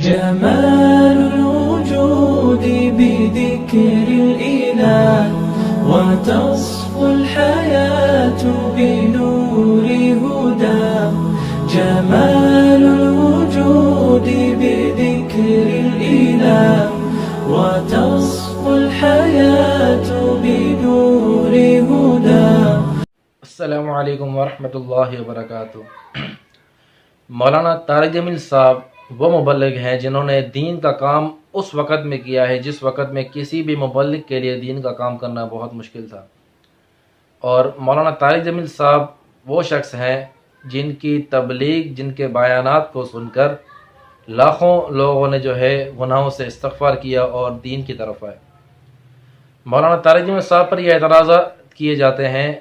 جمال الوجود بذكر الإله وتصفو الحياة بنور هداه. جمال الوجود بذكر الإله وتصفو الحياة بنور هداه. السلام علیکم ورحمۃ اللہ وبرکاتہ. مولانا طارق جمیل صاحب وہ مبلغ ہیں جنہوں نے دین کا کام اس وقت میں کیا ہے جس وقت میں کسی بھی مبلغ کے لیے دین کا کام کرنا بہت مشکل تھا. اور مولانا طارق جمیل صاحب وہ شخص ہیں جن کی تبلیغ، جن کے بیانات کو سن کر لاکھوں لوگوں نے جو ہے گناہوں سے استغفار کیا اور دین کی طرف آئے. مولانا طارق جمیل صاحب پر یہ اعتراضات کیے جاتے ہیں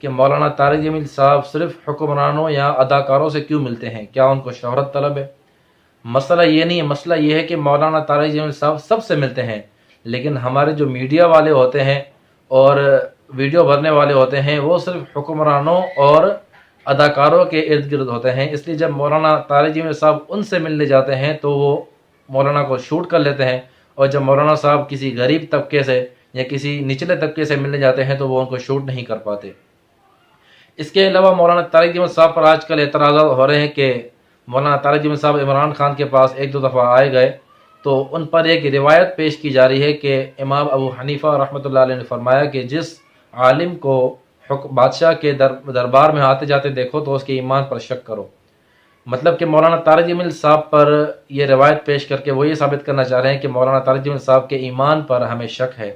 کہ مولانا طارق جمیل صاحب صرف حکمرانوں یا اداکاروں سے کیوں ملتے ہیں، کیا ان کو شہرت طلب ہے؟ مسئلہ یہ نہیں ہے، مسئلہ یہ ہے کہ مولانا طارق جمیل صاحب سب سے ملتے ہیں، لیکن ہمارے جو میڈیا والے ہوتے ہیں اور ویڈیو بھرنے والے ہوتے ہیں وہ صرف حکمرانوں اور اداکاروں کے ارد گرد ہوتے ہیں. اس لیے جب مولانا طارق جمیل صاحب ان سے ملنے جاتے ہیں تو وہ مولانا کو شوٹ کر لیتے ہیں، اور جب مولانا صاحب کسی غریب طبقے سے یا کسی نچلے طبقے سے ملنے جاتے ہیں تو وہ ان کو شوٹ نہیں کر پاتے. اس کے علاوہ مولانا طارق جمیل صاحب پر آج کل اعتراضات ہو رہے ہیں کہ مولانا طارق جمیل صاحب عمران خان کے پاس ایک دو دفعہ آئے گئے تو ان پر ایک روایت پیش کی جا رہی ہے کہ امام ابو حنیفہ رحمۃ اللہ علیہ نے فرمایا کہ جس عالم کو بادشاہ کے دربار میں آتے جاتے دیکھو تو اس کے ایمان پر شک کرو. مطلب کہ مولانا طارق جمیل صاحب پر یہ روایت پیش کر کے وہ یہ ثابت کرنا چاہ رہے ہیں کہ مولانا طارق جمیل صاحب کے ایمان پر ہمیں شک ہے،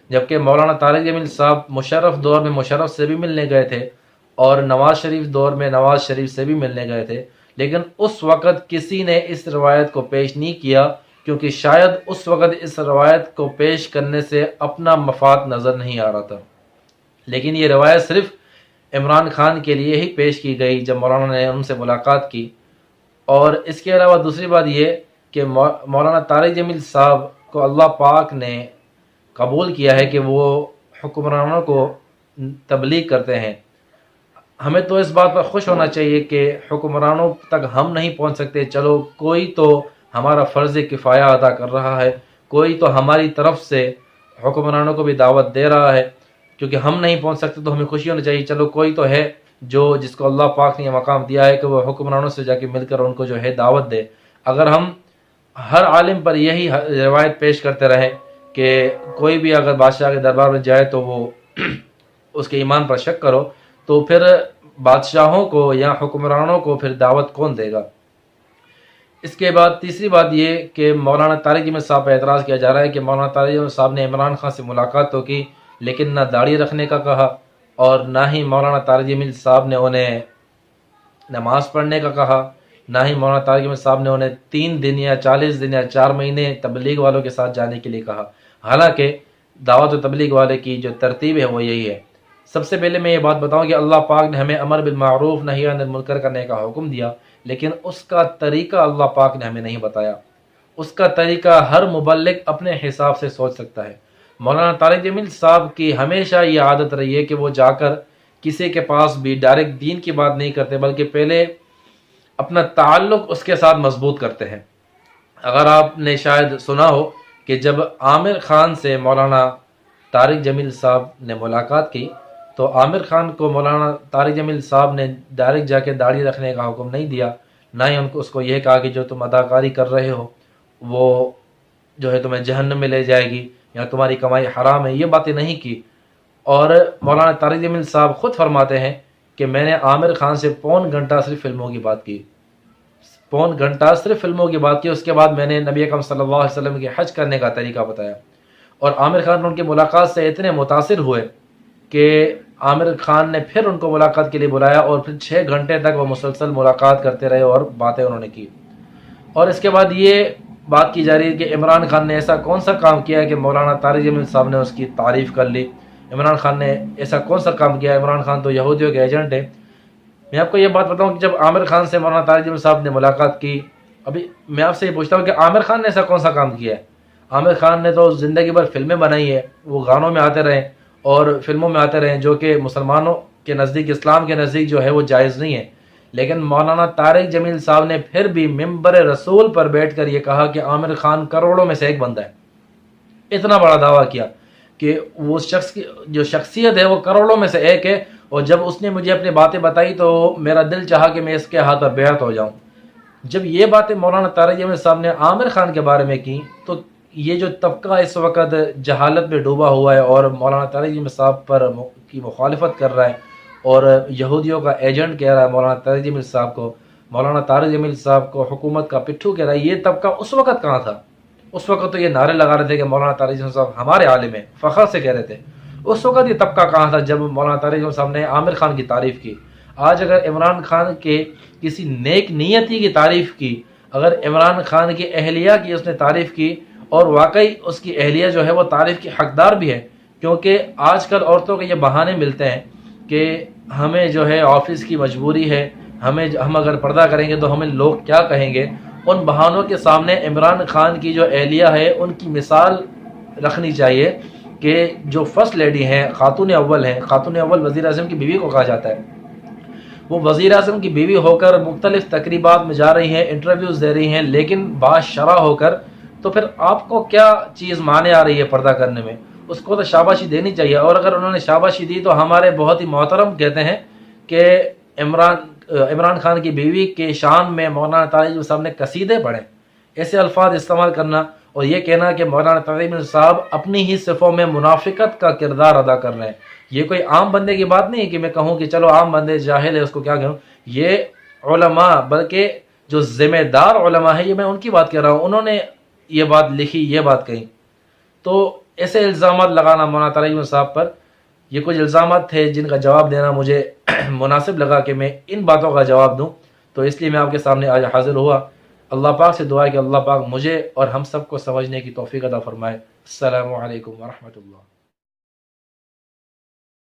جبکہ مولانا طارق جمیل صاحب مشرف دور میں مشرف سے بھی ملنے گئے تھے اور نواز شریف دور میں نواز شریف سے بھی ملنے گئے تھے، لیکن اس وقت کسی نے اس روایت کو پیش نہیں کیا کیونکہ شاید اس وقت اس روایت کو پیش کرنے سے اپنا مفاد نظر نہیں آ رہا تھا. لیکن یہ روایت صرف عمران خان کے لیے ہی پیش کی گئی جب مولانا نے ان سے ملاقات کی. اور اس کے علاوہ دوسری بات یہ کہ مولانا طارق جمیل صاحب کو اللہ پاک نے قبول کیا ہے کہ وہ حکمرانوں کو تبلیغ کرتے ہیں. ہمیں تو اس بات پر خوش ہونا چاہیے کہ حکمرانوں تک ہم نہیں پہنچ سکتے، چلو کوئی تو ہمارا فرض کفایہ ادا کر رہا ہے، کوئی تو ہماری طرف سے حکمرانوں کو بھی دعوت دے رہا ہے. کیونکہ ہم نہیں پہنچ سکتے تو ہمیں خوشی ہونی چاہیے، چلو کوئی تو ہے جس کو اللہ پاک نے یہ مقام دیا ہے کہ وہ حکمرانوں سے جا کے مل کر ان کو جو ہے دعوت دے. اگر ہم ہر عالم پر یہی روایت پیش کرتے رہیں کہ کوئی بھی اگر بادشاہ کے دربار میں جائے تو وہ اس کے ایمان پر شک کرو، تو پھر بادشاہوں کو یا حکمرانوں کو پھر دعوت کون دے گا؟ اس کے بعد تیسری بات یہ کہ مولانا طارق جمیل صاحب پر اعتراض کیا جا رہا ہے کہ مولانا طارق جمیل صاحب نے عمران خان سے ملاقات تو کی لیکن نہ داڑھی رکھنے کا کہا، اور نہ ہی مولانا طارق جمیل صاحب نے انہیں نماز پڑھنے کا کہا، نہ ہی مولانا طارق جمیل صاحب نے انہیں 3 دن یا 40 دن یا 4 مہینے تبلیغ والوں کے ساتھ جانے کے لیے کہا. حالانکہ دعوت و تبلیغ والے کی جو ترتیب ہے وہ یہی ہے. سب سے پہلے میں یہ بات بتاؤں کہ اللہ پاک نے ہمیں امر بالمعروف نہی عن المنکر کرنے کا حکم دیا، لیکن اس کا طریقہ اللہ پاک نے ہمیں نہیں بتایا. اس کا طریقہ ہر مبلغ اپنے حساب سے سوچ سکتا ہے. مولانا طارق جمیل صاحب کی ہمیشہ یہ عادت رہی ہے کہ وہ جا کر کسی کے پاس بھی ڈائریکٹ دین کی بات نہیں کرتے، بلکہ پہلے اپنا تعلق اس کے ساتھ مضبوط کرتے ہیں. اگر آپ نے شاید سنا ہو کہ جب عامر خان سے مولانا طارق جمیل صاحب نے ملاقات کی تو عامر خان کو مولانا طارق جمیل صاحب نے ڈائریکٹ جا کے داڑھی رکھنے کا حکم نہیں دیا، نہ ہی اس کو یہ کہا کہ جو تم اداکاری کر رہے ہو وہ جو ہے تمہیں جہنم میں لے جائے گی یا تمہاری کمائی حرام ہے، یہ باتیں نہیں کی. اور مولانا طارق جمیل صاحب خود فرماتے ہیں کہ میں نے عامر خان سے 1.25 گھنٹہ صرف فلموں کی بات کی، 1.25 گھنٹہ صرف فلموں کی بات کی. اس کے بعد میں نے نبی اکرم صلی اللہ علیہ وسلم کے حج کرنے کا طریقہ بتایا. اور عامر خان ان کی ملاقات سے اتنے متاثر ہوئے کہ عامر خان نے پھر ان کو ملاقات کے لیے بلایا اور پھر 6 گھنٹے تک وہ مسلسل ملاقات کرتے رہے اور باتیں انہوں نے کی. اور اس کے بعد یہ بات کی جا رہی ہے کہ عمران خان نے ایسا کون سا کام کیا ہے کہ مولانا طارق جمیل صاحب نے اس کی تعریف کر لی. عمران خان نے ایسا کون سا کام کیا ہے؟ عمران خان تو یہودیوں کے ایجنٹ ہے. میں آپ کو یہ بات بتاؤں کہ جب عامر خان سے مولانا طارق جمیل صاحب نے ملاقات کی، ابھی میں آپ سے یہ پوچھتا ہوں کہ عامر خان نے ایسا کون سا کام کیا ہے؟ عامر خان نے تو زندگی بھر فلمیں بنائی ہے، وہ گانوں میں آتے رہے اور فلموں میں آتے رہے جو کہ مسلمانوں کے نزدیک، اسلام کے نزدیک جو ہے وہ جائز نہیں ہے. لیکن مولانا طارق جمیل صاحب نے پھر بھی ممبر رسول پر بیٹھ کر یہ کہا کہ عامر خان کروڑوں میں سے ایک بندہ ہے، اتنا بڑا دعویٰ کیا کہ وہ شخص کی جو شخصیت ہے وہ کروڑوں میں سے ایک ہے، اور جب اس نے مجھے اپنی باتیں بتائی تو میرا دل چاہا کہ میں اس کے ہاتھ پر بیعت ہو جاؤں۔ جب یہ باتیں مولانا طارق جمیل صاحب نے عامر خان کے بارے میں کی تو یہ جو طبقہ اس وقت جہالت میں ڈوبا ہوا ہے اور مولانا طارق جمیل صاحب پر کی مخالفت کر رہا ہے اور یہودیوں کا ایجنٹ کہہ رہا ہے مولانا طارق جمیل صاحب کو، مولانا طارق جمیل صاحب کو حکومت کا پٹھو کہہ رہا ہے، یہ طبقہ اس وقت کہاں تھا؟ اس وقت تو یہ نعرے لگا رہے تھے کہ مولانا طارق جمیل صاحب ہمارے عالم ہیں، فخر سے کہہ رہے تھے۔ اس وقت یہ طبقہ کہاں تھا جب مولانا طارق جمیل صاحب نے عامر خان کی تعریف کی؟ آج اگر عمران خان کے کسی نیک نیتی کی تعریف کی، اگر عمران خان کی اہلیہ کی اس نے تعریف کی، اور واقعی اس کی اہلیہ جو ہے وہ تعریف کی حقدار بھی ہے، کیونکہ آج کل عورتوں کے یہ بہانے ملتے ہیں کہ ہمیں جو ہے آفس کی مجبوری ہے، ہم اگر پردہ کریں گے تو ہمیں لوگ کیا کہیں گے۔ ان بہانوں کے سامنے عمران خان کی جو اہلیہ ہے ان کی مثال رکھنی چاہیے کہ جو فرسٹ لیڈی ہیں، خاتون اول ہیں، خاتون اول وزیر اعظم کی بیوی کو کہا جاتا ہے، وہ وزیر اعظم کی بیوی ہو کر مختلف تقریبات میں جا رہی ہیں، انٹرویوز دے رہی ہیں، لیکن باشرع ہو کر، تو پھر آپ کو کیا چیز مانے آ رہی ہے پردہ کرنے میں؟ اس کو تو شاباشی دینی چاہیے، اور اگر انہوں نے شاباشی دی تو ہمارے بہت ہی محترم کہتے ہیں کہ عمران خان کی بیوی کے شان میں مولانا طارق جمیل صاحب نے قصیدے پڑھے۔ ایسے الفاظ استعمال کرنا اور یہ کہنا کہ مولانا طارق جمیل صاحب اپنی ہی صفوں میں منافقت کا کردار ادا کر رہے ہیں، یہ کوئی عام بندے کی بات نہیں ہے کہ میں کہوں کہ چلو عام بندے جاہل ہے اس کو کیا کہوں، یہ علماء، بلکہ جو ذمہ دار علماء ہیں، یہ میں ان کی بات کر رہا ہوں، انہوں نے یہ بات لکھی، یہ بات کہی۔ تو ایسے الزامات لگانا مولانا طارق جمیل صاحب پر، یہ کچھ الزامات تھے جن کا جواب دینا مجھے مناسب لگا کہ میں ان باتوں کا جواب دوں، تو اس لیے میں آپ کے سامنے آج حاضر ہوا۔ اللہ پاک سے دعا ہے کہ اللہ پاک مجھے اور ہم سب کو سمجھنے کی توفیق عطا فرمائے۔ السلام علیکم ورحمۃ اللہ۔